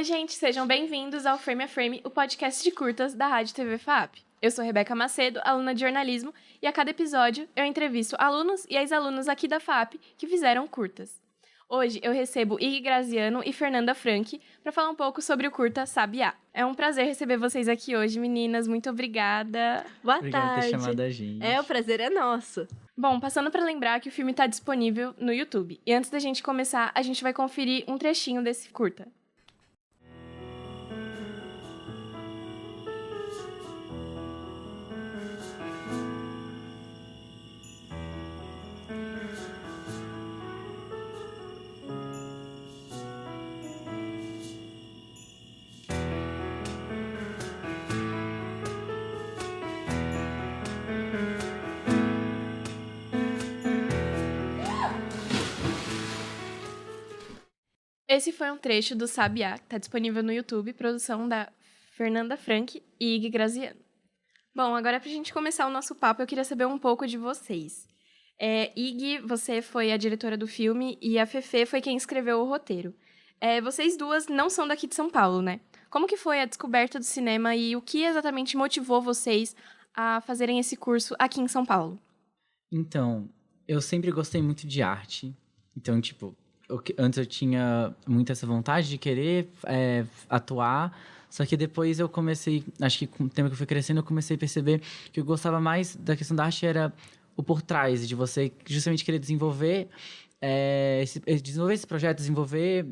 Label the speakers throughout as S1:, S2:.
S1: Oi, gente, sejam bem-vindos ao Frame a Frame, o podcast de curtas da Rádio TV FAP. Eu sou Rebeca Macedo, aluna de jornalismo, e a cada episódio eu entrevisto alunos e ex-alunos aqui da FAP que fizeram curtas. Hoje eu recebo Ig Graziano e Fernanda Franchi para falar um pouco sobre o curta Sabiá. É um prazer receber vocês aqui hoje, meninas. Muito obrigada.
S2: Boa
S3: Obrigado
S2: tarde.
S3: por ter chamado a gente.
S2: O prazer é nosso.
S1: Bom, passando para lembrar que o filme está disponível no YouTube. E antes da gente começar, a gente vai conferir um trechinho desse curta. Esse foi um trecho do Sabiá, que está disponível no YouTube, produção da Fernanda Franchi e Ig Graziano. Bom, agora pra gente começar o nosso papo, eu queria saber um pouco de vocês. Ig, você foi a diretora do filme e a Fefe foi quem escreveu o roteiro. Vocês duas não são daqui de São Paulo, né? Como que foi a descoberta do cinema e o que exatamente motivou vocês a fazerem esse curso aqui em São Paulo?
S3: Então, eu sempre gostei muito de arte. Então, antes eu tinha muito essa vontade de querer atuar, só que depois eu comecei, acho que com o tempo que eu fui crescendo, eu comecei a perceber que eu gostava mais da questão da arte, era o por trás, de você justamente querer desenvolver esse projeto, desenvolver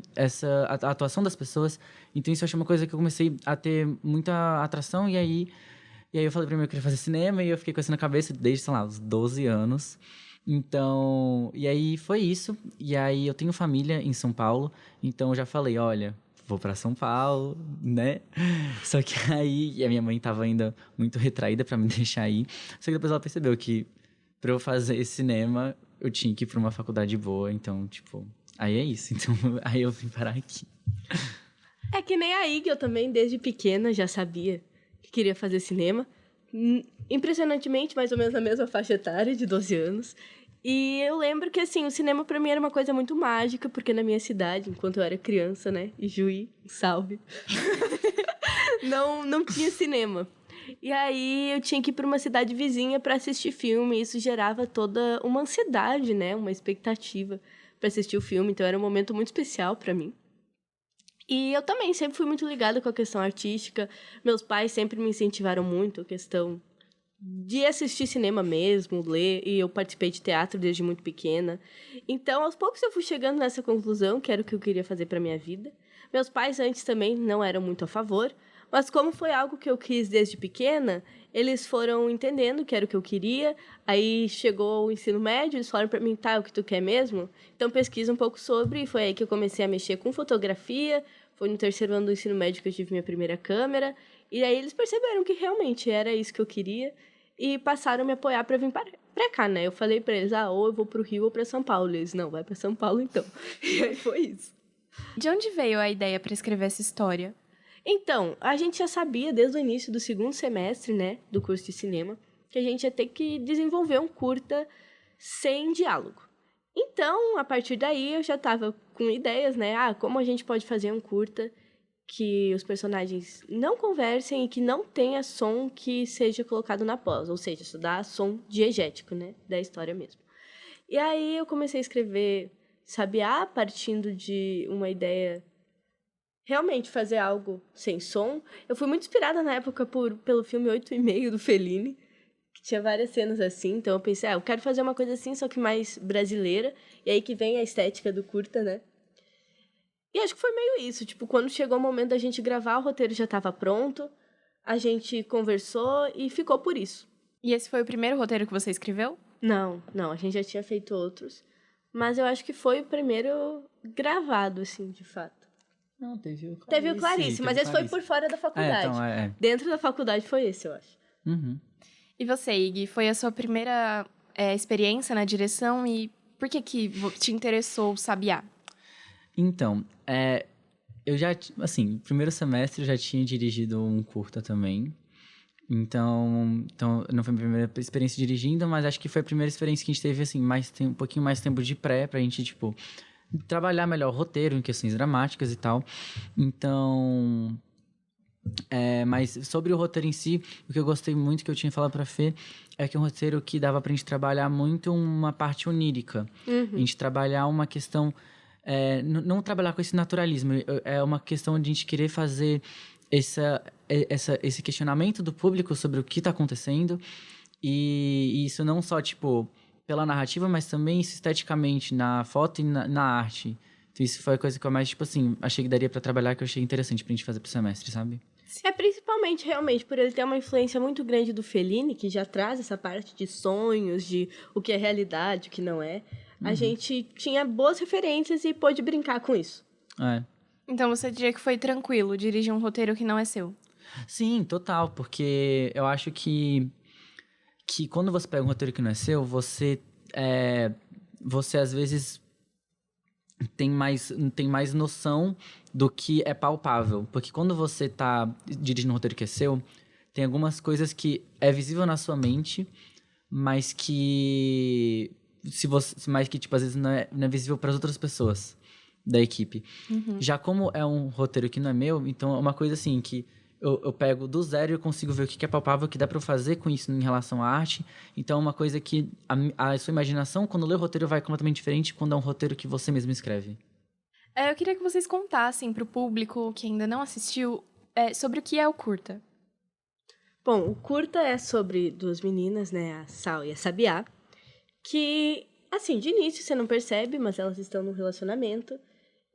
S3: a atuação das pessoas. Então isso eu achei uma coisa que eu comecei a ter muita atração, e aí eu falei pra mim que eu queria fazer cinema, e eu fiquei com isso na cabeça desde, sei lá, os 12 anos. Então, e aí foi isso. E aí eu tenho família em São Paulo, então eu já falei, olha, vou pra São Paulo, né? Só que aí, a minha mãe tava ainda muito retraída pra me deixar ir. Só que depois ela percebeu que pra eu fazer cinema, eu tinha que ir pra uma faculdade boa, então, aí é isso. Então, aí eu vim parar aqui.
S2: É que nem a Ig, eu também, desde pequena, já sabia que queria fazer cinema. Impressionantemente, mais ou menos na mesma faixa etária, de 12 anos. E eu lembro que, assim, o cinema pra mim era uma coisa muito mágica, porque na minha cidade, enquanto eu era criança, né, Ijuí, salve, não tinha cinema. E aí eu tinha que ir pra uma cidade vizinha pra assistir filme, e isso gerava toda uma ansiedade, né, uma expectativa pra assistir o filme, então era um momento muito especial pra mim. E eu também sempre fui muito ligada com a questão artística. Meus pais sempre me incentivaram muito a questão de assistir cinema mesmo, ler, e eu participei de teatro desde muito pequena. Então, aos poucos eu fui chegando nessa conclusão, que era o que eu queria fazer para minha vida. Meus pais antes também não eram muito a favor, mas como foi algo que eu quis desde pequena, eles foram entendendo que era o que eu queria. Aí chegou o ensino médio, eles falaram para mim, tá, é o que tu quer mesmo? Então pesquisa um pouco sobre, e foi aí que eu comecei a mexer com fotografia. Foi no 3º ano do ensino médio que eu tive minha primeira câmera. E aí eles perceberam que realmente era isso que eu queria e passaram a me apoiar para vir para cá, né? Eu falei para eles, ou eu vou pro Rio ou para São Paulo. Eles, não, vai para São Paulo então. E aí foi isso.
S1: De onde veio a ideia para escrever essa história?
S2: Então, a gente já sabia desde o início do 2º semestre, né, do curso de cinema, que a gente ia ter que desenvolver um curta sem diálogo. Então, a partir daí, eu já estava com ideias, né? Como a gente pode fazer um curta que os personagens não conversem e que não tenha som que seja colocado na pós, ou seja, isso dá som diegético, né, da história mesmo. E aí eu comecei a escrever Sabiá, partindo de uma ideia realmente fazer algo sem som. Eu fui muito inspirada na época pelo filme 8,5 do Fellini, que tinha várias cenas assim, então eu pensei, eu quero fazer uma coisa assim, só que mais brasileira, e aí que vem a estética do curta, né? E acho que foi meio isso, quando chegou o momento da gente gravar, o roteiro já estava pronto, a gente conversou e ficou por isso.
S1: E esse foi o primeiro roteiro que você escreveu?
S2: Não, a gente já tinha feito outros, mas eu acho que foi o primeiro gravado, assim, de fato.
S3: Não, teve o Clarice.
S2: Teve o Clarice, mas esse foi por fora da faculdade. Dentro da faculdade foi esse, eu acho.
S3: Uhum.
S1: E você, Ig, foi a sua primeira experiência na direção e por que te interessou o Sabiá?
S3: Então, eu já, assim, primeiro semestre eu já tinha dirigido um curta também. Então não foi a minha primeira experiência dirigindo, mas acho que foi a primeira experiência que a gente teve, assim, um pouquinho mais tempo de pra gente, trabalhar melhor o roteiro em questões dramáticas e tal. Então... mas sobre o roteiro em si, o que eu gostei muito, que eu tinha falado pra Fê, é que é um roteiro que dava pra gente trabalhar muito uma parte onírica. A gente trabalhar uma questão... não trabalhar com esse naturalismo. É uma questão de a gente querer fazer esse questionamento do público sobre o que tá acontecendo. E isso não só, tipo, pela narrativa, mas também isso esteticamente, na foto e na arte. Então isso foi a coisa que eu mais, tipo assim, achei que daria pra trabalhar, que eu achei interessante pra gente fazer pro semestre, sabe?
S2: É principalmente, realmente, por ele ter uma influência muito grande do Fellini, que já traz essa parte de sonhos, de o que é realidade, o que não é. A gente tinha boas referências e pôde brincar com isso.
S1: Então você diria que foi tranquilo dirigir um roteiro que não é seu?
S3: Sim, total, porque eu acho que quando você pega um roteiro que não é seu, você às vezes tem mais noção do que é palpável. Porque quando você tá dirigindo um roteiro que é seu, tem algumas coisas que é visível na sua mente, mas que tipo, às vezes não é visível para as outras pessoas da equipe. Já como é um roteiro que não é meu, então é uma coisa assim que eu pego do zero e eu consigo ver o que é palpável, o que dá pra eu fazer com isso em relação à arte. Então é uma coisa que a sua imaginação, quando lê o roteiro, vai completamente diferente quando é um roteiro que você mesmo escreve.
S1: Eu queria que vocês contassem pro público que ainda não assistiu sobre o que é o curta.
S2: Bom, o curta é sobre duas meninas, né, a Sal e a Sabiá, que, assim, de início você não percebe, mas elas estão num relacionamento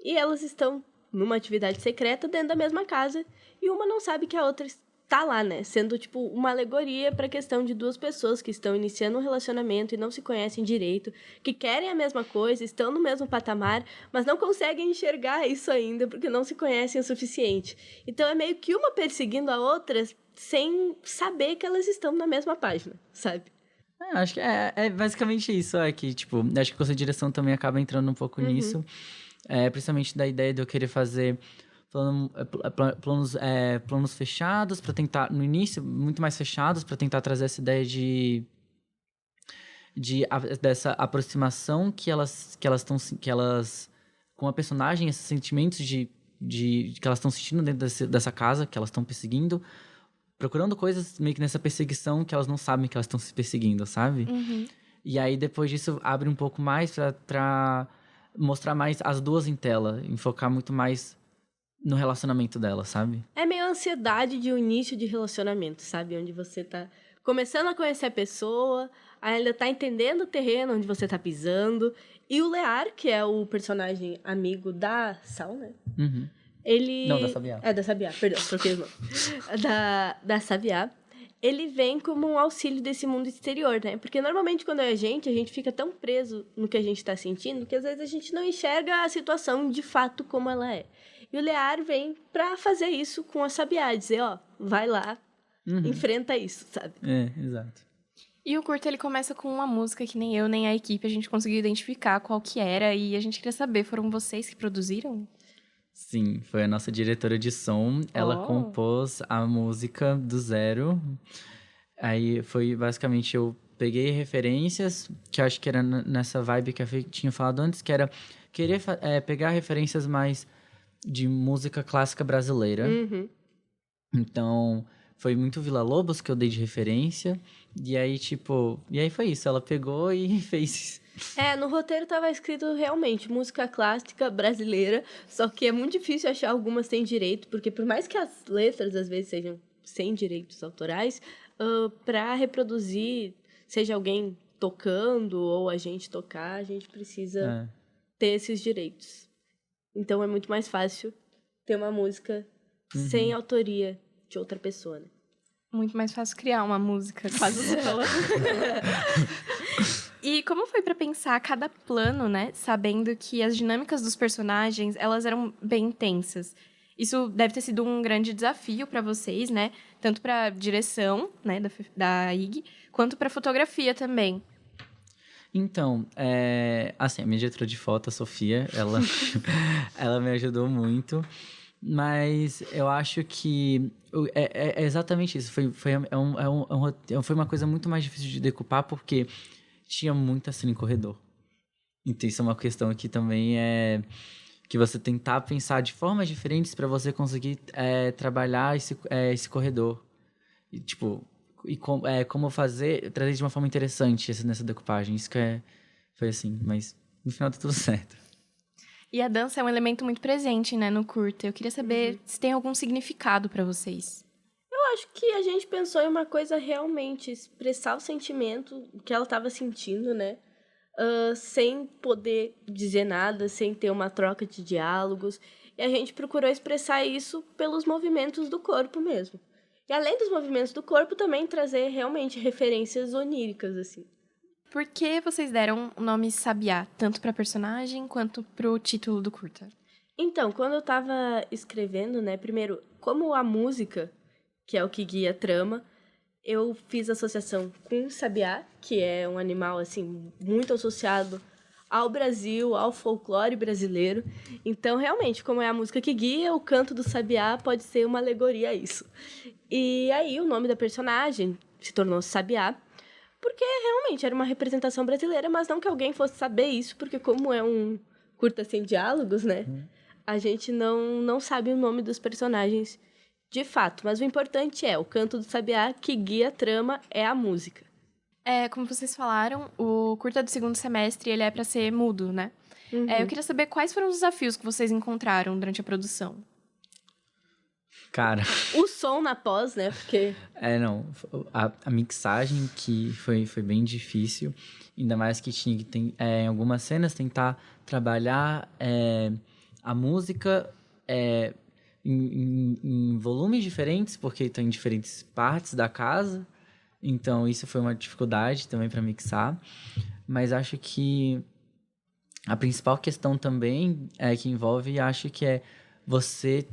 S2: e elas estão numa atividade secreta dentro da mesma casa e uma não sabe que a outra está lá, né, sendo, tipo, uma alegoria para a questão de duas pessoas que estão iniciando um relacionamento e não se conhecem direito, que querem a mesma coisa, estão no mesmo patamar, mas não conseguem enxergar isso ainda porque não se conhecem o suficiente. Então é meio que uma perseguindo a outra sem saber que elas estão na mesma página, sabe?
S3: Acho que é basicamente isso, que, tipo, acho que com essa direção também acaba entrando um pouco nisso. Principalmente da ideia de eu querer fazer planos fechados para tentar, no início, muito mais fechados, para tentar trazer essa ideia dessa aproximação que elas com a personagem, esses sentimentos de que elas estão sentindo dentro dessa casa, que elas estão perseguindo, procurando coisas meio que nessa perseguição que elas não sabem que elas estão se perseguindo, sabe? E aí, depois disso, abre um pouco mais pra mostrar mais as duas em tela, enfocar muito mais no relacionamento delas, sabe?
S2: É meio a ansiedade de um início de relacionamento, sabe? Onde você tá começando a conhecer a pessoa, ainda tá entendendo o terreno onde você tá pisando. E o Lear, que é o personagem amigo da Sal, né? Ele...
S3: Não, da Sabiá.
S2: Da Sabiá, perdão, troquei o nome. Da Sabiá. Ele vem como um auxílio desse mundo exterior, né? Porque normalmente quando é a gente fica tão preso no que a gente tá sentindo que às vezes a gente não enxerga a situação de fato como ela é. E o Lear vem pra fazer isso com a Sabiá, dizer, vai lá, enfrenta isso, sabe?
S3: Exato.
S1: E o curta, ele começa com uma música que nem eu, nem a equipe, a gente conseguiu identificar qual que era, e a gente queria saber, foram vocês que produziram?
S3: Sim, foi a nossa diretora de som. Ela compôs a música do zero. Aí foi basicamente, eu peguei referências, que eu acho que era nessa vibe que a Fê tinha falado antes, que era querer pegar referências mais de música clássica brasileira. Então, foi muito Villa-Lobos que eu dei de referência. E aí, foi isso. Ela pegou e fez.
S2: No roteiro tava escrito realmente música clássica brasileira, só que é muito difícil achar algumas sem direito, porque por mais que as letras às vezes sejam sem direitos autorais, para reproduzir, seja alguém tocando ou a gente tocar, a gente precisa ter esses direitos. Então é muito mais fácil ter uma música sem autoria de outra pessoa, né?
S1: Muito mais fácil criar uma música quase dela. E como foi pra pensar cada plano, né? Sabendo que as dinâmicas dos personagens, elas eram bem intensas. Isso deve ter sido um grande desafio pra vocês, né? Tanto pra direção, né, da IG, quanto pra fotografia também.
S3: Então, assim, a minha diretora de foto, a Sofia, ela me ajudou muito. Mas eu acho que é exatamente isso. Foi uma coisa muito mais difícil de decupar, porque tinha muita cena em corredor. Então isso é uma questão que também é que você tentar pensar de formas diferentes para você conseguir trabalhar esse corredor. E, tipo, como fazer, trazer de uma forma interessante nessa decupagem. Isso que foi assim, mas no final tá tudo certo.
S1: E a dança é um elemento muito presente, né, no curta. Eu queria saber se tem algum significado pra vocês.
S2: Eu acho que a gente pensou em uma coisa realmente, expressar o sentimento que ela estava sentindo, né? Sem poder dizer nada, sem ter uma troca de diálogos. E a gente procurou expressar isso pelos movimentos do corpo mesmo. E além dos movimentos do corpo, também trazer realmente referências oníricas, assim.
S1: Por que vocês deram o nome Sabiá, tanto pra personagem quanto pro título do curta?
S2: Então, quando eu tava escrevendo, né, primeiro, como a música, que é o que guia a trama, eu fiz associação com o sabiá, que é um animal, assim, muito associado ao Brasil, ao folclore brasileiro. Então, realmente, como é a música que guia, o canto do sabiá pode ser uma alegoria a isso. E aí, o nome da personagem se tornou Sabiá, porque realmente era uma representação brasileira, mas não que alguém fosse saber isso, porque como é um curta sem diálogos, né? A gente não sabe o nome dos personagens de fato. Mas o importante é o canto do sabiá, que guia a trama, é a música.
S1: Como vocês falaram, o curta do segundo semestre, ele é pra ser mudo, né? Eu queria saber quais foram os desafios que vocês encontraram durante a produção.
S3: Cara,
S2: O som na pós, né? Porque
S3: não. A mixagem que foi bem difícil. Ainda mais que tinha que, em algumas cenas, tentar trabalhar a música em volumes diferentes, porque está em diferentes partes da casa. Então, isso foi uma dificuldade também para mixar. Mas acho que a principal questão também que envolve, acho que é você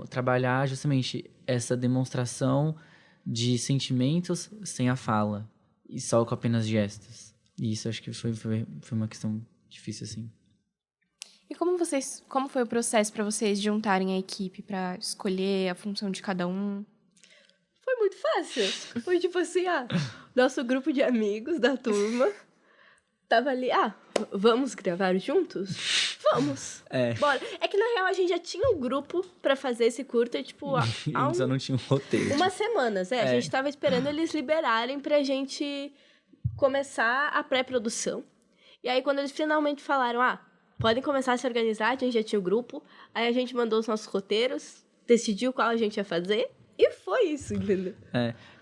S3: trabalhar justamente essa demonstração de sentimentos sem a fala, e só com apenas gestos. E isso acho que foi uma questão difícil, assim.
S1: E como foi o processo para vocês juntarem a equipe para escolher a função de cada um?
S2: foi muito fácil. Foi tipo assim, nosso grupo de amigos da turma tava ali, vamos gravar juntos? Vamos! Bora! É que, na real, a gente já tinha um grupo pra fazer esse curta, tipo, há
S3: Só não tinha um roteiro.
S2: umas semanas. A gente tava esperando eles liberarem pra gente começar a pré-produção. E aí, quando eles finalmente falaram, podem começar a se organizar, a gente já tinha o grupo. Aí a gente mandou os nossos roteiros, decidiu qual a gente ia fazer. E foi isso, entendeu?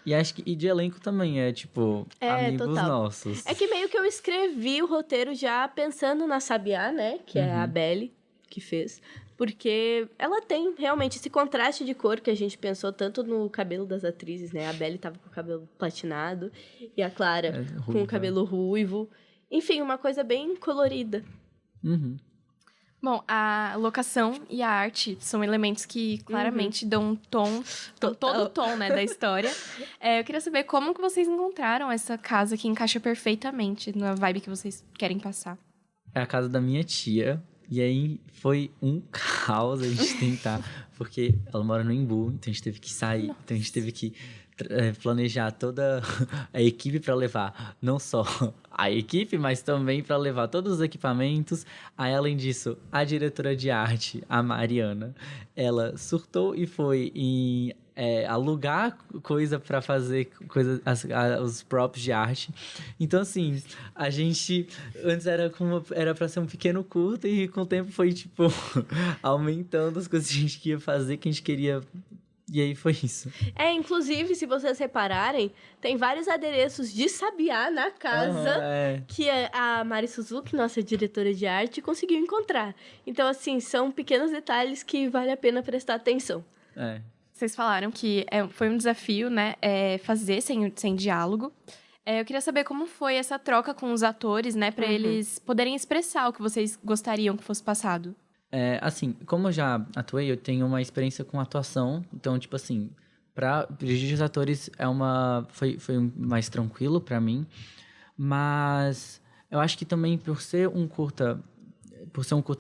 S3: E acho que de elenco também amigos
S2: total.
S3: nossos.
S2: É que meio que eu escrevi o roteiro já pensando na Sabiá, né? Que é a Belle que fez. Porque ela tem realmente esse contraste de cor que a gente pensou tanto no cabelo das atrizes, né? A Belle tava com o cabelo platinado e a Clara com o cabelo ruivo. Enfim, uma coisa bem colorida.
S1: Bom, a locação e a arte são elementos que claramente dão um tom, todo o tom, né, da história. Eu queria saber como que vocês encontraram essa casa que encaixa perfeitamente na vibe que vocês querem passar.
S3: É a casa da minha tia. E aí foi um caos a gente tentar, porque ela mora no Embu, então a gente teve que sair, então a gente teve que planejar toda a equipe para levar não só a equipe, mas também para levar todos os equipamentos. Aí, além disso, a diretora de arte, a Mariana, ela surtou e foi alugar coisa para fazer os props de arte. Então, assim, a gente antes era para ser um pequeno curta e com o tempo foi, tipo, aumentando as coisas que a gente ia fazer, que a gente queria. E aí foi isso.
S2: Inclusive, se vocês repararem, tem vários adereços de sabiá na casa que a Mari Suzuki, nossa diretora de arte, conseguiu encontrar. Então, assim, são pequenos detalhes que vale a pena prestar atenção.
S1: Vocês falaram que foi um desafio, né, fazer sem diálogo. Eu queria saber como foi essa troca com os atores, né, para eles poderem expressar o que vocês gostariam que fosse passado.
S3: Assim, como eu já atuei, eu tenho uma experiência com atuação. Então, tipo assim, para dirigir os atores foi mais tranquilo para mim. Mas eu acho que também por ser um curta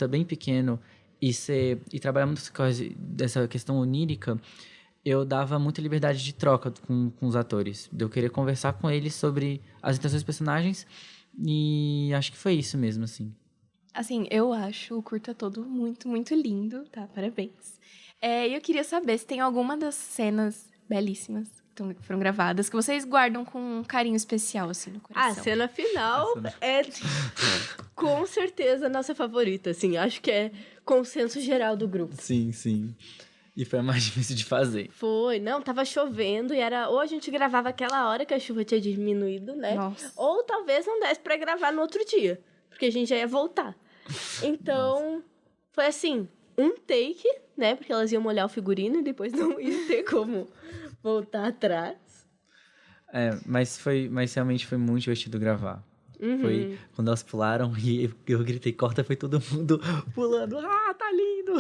S3: bem pequeno e trabalhar muito dessa questão onírica, eu dava muita liberdade de troca com os atores. De eu querer conversar com eles sobre as intenções dos personagens E acho que foi isso mesmo, assim.
S1: Assim, eu acho o curta todo muito, muito lindo, tá? Parabéns. E eu queria saber se tem alguma das cenas belíssimas que foram gravadas que vocês guardam com um carinho especial, assim, no
S2: A
S1: coração.
S2: cena final é com certeza a nossa favorita, assim. Acho que é consenso geral do grupo.
S3: Sim, sim. E foi a mais difícil de fazer.
S2: Foi, não, tava chovendo e era ou a gente gravava aquela hora que a chuva tinha diminuído, né?
S1: Nossa.
S2: Ou talvez não desse pra gravar no outro dia, porque a gente já ia voltar. Então, foi assim, um take, né? Porque elas iam molhar o figurino e depois não ia ter como voltar atrás.
S3: Mas realmente foi muito divertido gravar. Foi quando elas pularam e eu gritei, corta, foi todo mundo pulando. Ah, tá lindo!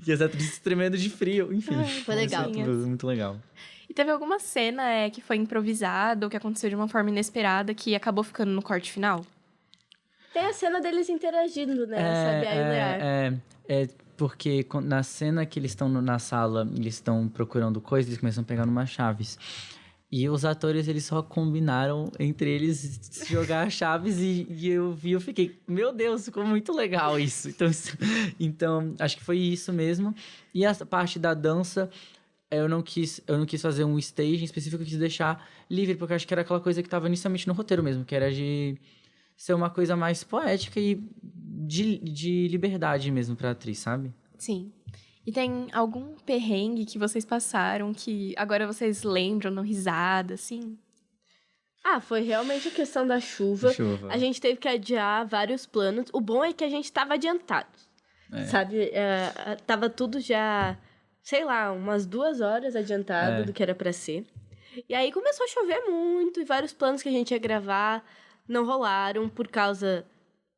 S3: E as atrizes tremendo de frio. Enfim,
S2: Foi legal.
S3: Muito legal.
S1: E teve alguma cena que foi improvisada ou que aconteceu de uma forma inesperada que acabou ficando no corte final?
S2: Tem a cena deles interagindo, né? Sabe? Aí o Lear.
S3: Porque na cena que eles estão na sala, eles estão procurando coisas, eles começam a pegar umas chaves. E os atores, eles só combinaram entre eles jogar chaves e eu fiquei, meu Deus, ficou muito legal isso. Então, acho que foi isso mesmo. E a parte da dança, eu não quis fazer um stage específico, eu quis deixar livre, porque eu acho que era aquela coisa que estava inicialmente no roteiro mesmo, que era de ser uma coisa mais poética e de liberdade mesmo pra atriz, sabe?
S1: Sim. E tem algum perrengue que vocês passaram que agora vocês lembram, dão risada, assim?
S2: Foi realmente a questão da chuva.
S3: Chuva.
S2: A gente teve que adiar vários planos. O bom é que a gente estava adiantado, sabe? Tava tudo já, sei lá, umas 2 horas adiantado do que era pra ser. E aí começou a chover muito e vários planos que a gente ia gravar não rolaram por causa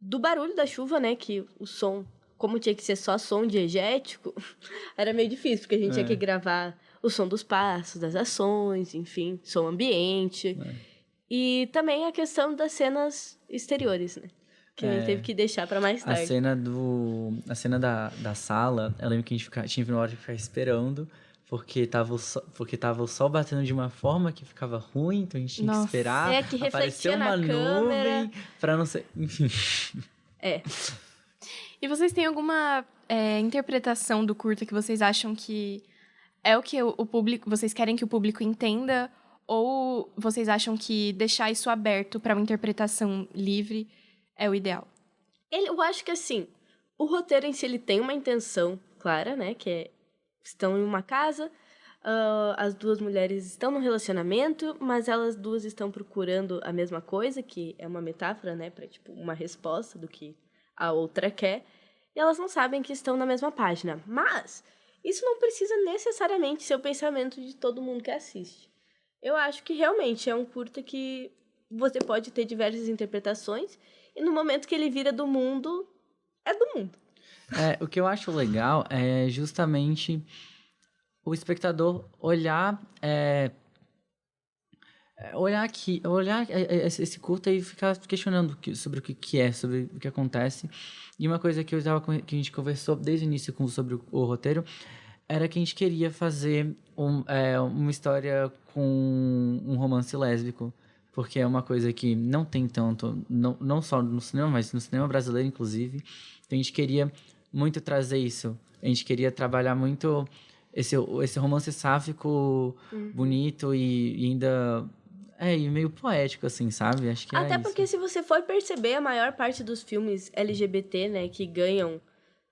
S2: do barulho da chuva, né? Que o som, como tinha que ser só som diegético, era meio difícil, porque a gente tinha que gravar o som dos passos, das ações, enfim, som ambiente. E também a questão das cenas exteriores, né? Que a gente teve que deixar pra mais tarde.
S3: A cena da sala, eu lembro que a gente tinha uma hora de ficar esperando, porque tava o sol batendo de uma forma que ficava ruim, então a gente tinha que esperar.
S2: Que
S3: aparecer
S2: refletia
S3: uma
S2: na câmera.
S3: nuvem pra não ser... Enfim.
S1: E vocês têm alguma interpretação do curta que vocês acham que é o que o público... Vocês querem que o público entenda? Ou vocês acham que deixar isso aberto para uma interpretação livre é o ideal?
S2: Eu acho que, assim, o roteiro em si, ele tem uma intenção clara, né? Que é, estão em uma casa, as 2 mulheres estão num relacionamento, mas elas 2 estão procurando a mesma coisa, que é uma metáfora, né? Pra, tipo, uma resposta do que a outra quer. E elas não sabem que estão na mesma página. Mas isso não precisa necessariamente ser o pensamento de todo mundo que assiste. Eu acho que realmente é um curta que você pode ter diversas interpretações e no momento que ele vira do mundo, é do mundo.
S3: O que eu acho legal é justamente o espectador olhar esse curta e ficar questionando sobre o que é, sobre o que acontece. E uma coisa que que a gente conversou desde o início sobre o roteiro era que a gente queria fazer uma história com um romance lésbico, porque é uma coisa que não tem tanto, não só no cinema, mas no cinema brasileiro, inclusive. Então a gente queria muito trazer isso. A gente queria trabalhar muito esse romance sáfico bonito e ainda... e meio poético, assim, sabe? Acho que
S2: Até
S3: isso.
S2: porque se você for perceber, a maior parte dos filmes LGBT, né, que ganham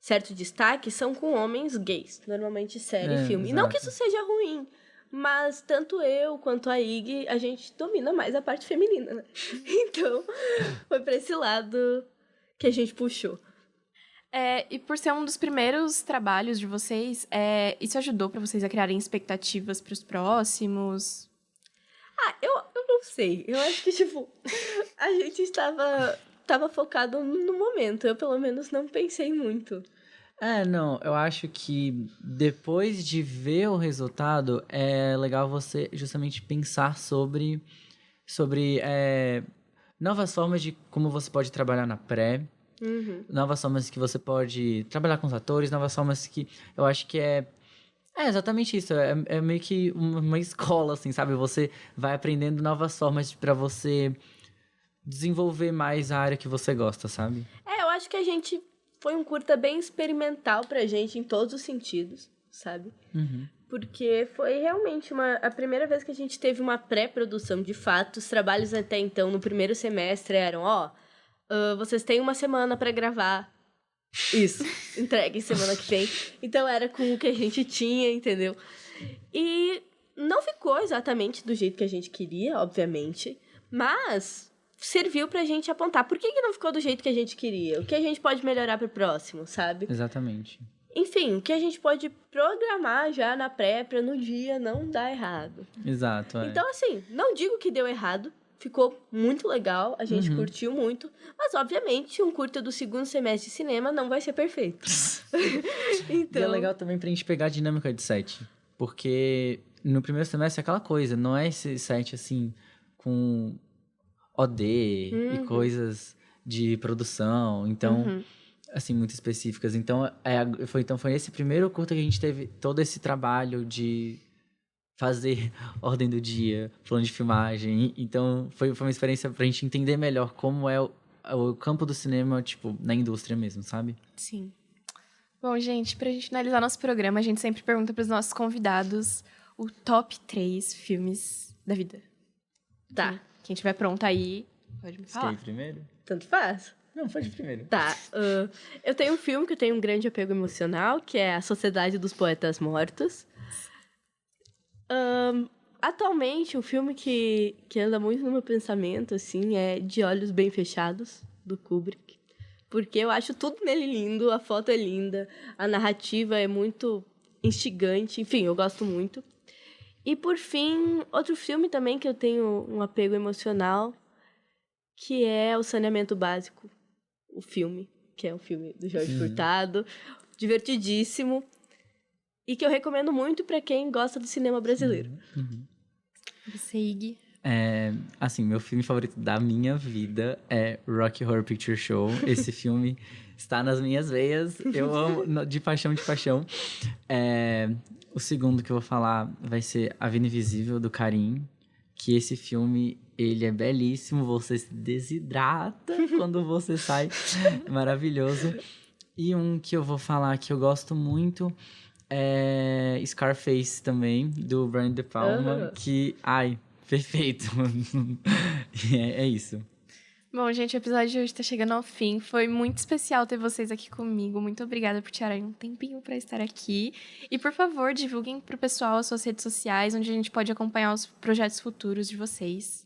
S2: certo destaque, são com homens gays. Normalmente série e filme. E não que isso seja ruim, mas tanto eu quanto a Ig, a gente domina mais a parte feminina, né? Então, foi pra esse lado que a gente puxou.
S1: E por ser um dos primeiros trabalhos de vocês, isso ajudou pra vocês a criarem expectativas pros próximos?
S2: Eu não sei. Eu acho que, tipo, a gente estava focado no momento. Eu, pelo menos, não pensei muito.
S3: Não, eu acho que depois de ver o resultado, é legal você justamente pensar sobre novas formas de como você pode trabalhar na pré, novas formas que você pode trabalhar com os atores, novas formas que eu acho que é exatamente isso, é meio que uma escola, assim, sabe? Você vai aprendendo novas formas pra você desenvolver mais a área que você gosta, sabe?
S2: Eu acho que a gente foi um curta bem experimental pra gente em todos os sentidos, sabe?
S3: Uhum.
S2: Porque foi realmente a primeira vez que a gente teve uma pré-produção de fato. Os trabalhos até então, no primeiro semestre, eram, vocês têm uma semana pra gravar. Isso, entreguem semana que vem. Então era com o que a gente tinha, entendeu? E não ficou exatamente do jeito que a gente queria, obviamente, mas serviu pra gente apontar por que não ficou do jeito que a gente queria, o que a gente pode melhorar pro próximo, sabe?
S3: Exatamente.
S2: Enfim, o que a gente pode programar já na pré pra no dia não dar errado.
S3: Exato,
S2: Então, assim, não digo que deu errado, ficou muito legal, a gente curtiu muito, mas, obviamente, um curta do segundo semestre de cinema não vai ser perfeito.
S3: E é legal também pra gente pegar a dinâmica de set, porque no primeiro semestre é aquela coisa, não é esse set, assim, com OD e coisas de produção, então, assim, muito específicas. Então, foi esse primeiro curta que a gente teve todo esse trabalho de fazer ordem do dia, plano de filmagem. Então, foi uma experiência pra gente entender melhor como é o campo do cinema, tipo, na indústria mesmo, sabe?
S1: Sim. Bom, gente, pra gente finalizar nosso programa, a gente sempre pergunta pros nossos convidados o top 3 filmes da vida.
S2: Tá.
S1: Quem tiver pronto aí, pode me falar.
S3: Quer ir primeiro?
S2: Tanto faz.
S3: Não, pode ir primeiro.
S2: Tá. Eu tenho um filme que eu tenho um grande apego emocional, que é A Sociedade dos Poetas Mortos. Atualmente, um filme que anda muito no meu pensamento, assim, é De Olhos Bem Fechados, do Kubrick. Porque eu acho tudo nele lindo, a foto é linda, a narrativa é muito instigante, enfim, eu gosto muito. E, por fim, outro filme também que eu tenho um apego emocional, que é O Saneamento Básico, o filme, que é um filme do Jorge Furtado, divertidíssimo, e que eu recomendo muito para quem gosta do cinema brasileiro.
S1: Você, Ig.
S3: Assim, meu filme favorito da minha vida é Rocky Horror Picture Show. Esse filme está nas minhas veias. Eu amo de paixão, de paixão. O segundo que eu vou falar vai ser A Vida Invisível, do Karim. Que esse filme, ele é belíssimo. Você se desidrata quando você sai. Maravilhoso. E um que eu vou falar que eu gosto muito é Scarface também, do Brian De Palma. Que, perfeito. É isso.
S1: Bom, gente, o episódio de hoje tá chegando ao fim. Foi muito especial ter vocês aqui comigo. Muito obrigada por tirarem um tempinho pra estar aqui. E, por favor, divulguem pro pessoal as suas redes sociais, onde a gente pode acompanhar os projetos futuros de vocês.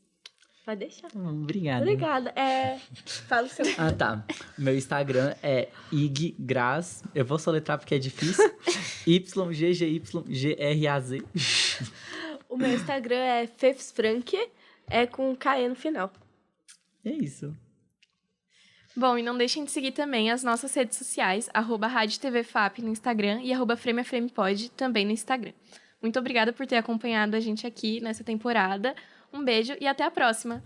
S2: Pode deixar.
S3: Obrigado.
S2: Obrigada. Fala o seu.
S3: Tá. Meu Instagram é iggraz. Eu vou soletrar porque é difícil. YGGYGRAZ.
S2: O meu Instagram é fefsfrank, com KE no final.
S3: É isso.
S1: Bom, e não deixem de seguir também as nossas redes sociais, @RádioTVFAP no Instagram e @FrameAFramePod também no Instagram. Muito obrigada por ter acompanhado a gente aqui nessa temporada. Um beijo e até a próxima!